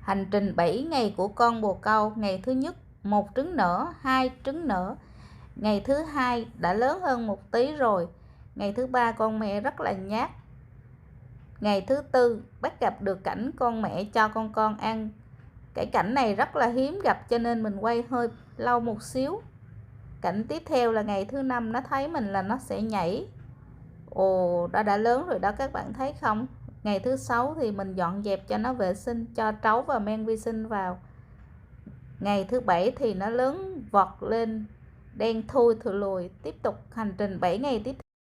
Hành trình 7 ngày của con bồ câu. Ngày thứ nhất, 1 trứng nở, 2 trứng nở. Ngày thứ hai đã lớn hơn một tí rồi. Ngày thứ ba con mẹ rất là nhát. Ngày thứ tư bắt gặp được cảnh con mẹ cho con ăn. Cái cảnh này rất là hiếm gặp cho nên mình quay hơi lâu một xíu. Cảnh tiếp theo là ngày thứ năm, nó thấy mình là nó sẽ nhảy. Ồ, nó đã lớn rồi đó các bạn thấy không? Ngày thứ sáu thì mình dọn dẹp cho nó vệ sinh, cho trấu và men vi sinh vào. Ngày thứ bảy thì nó lớn vọt lên, đen thui thùi lùi. Tiếp tục hành trình 7 ngày tiếp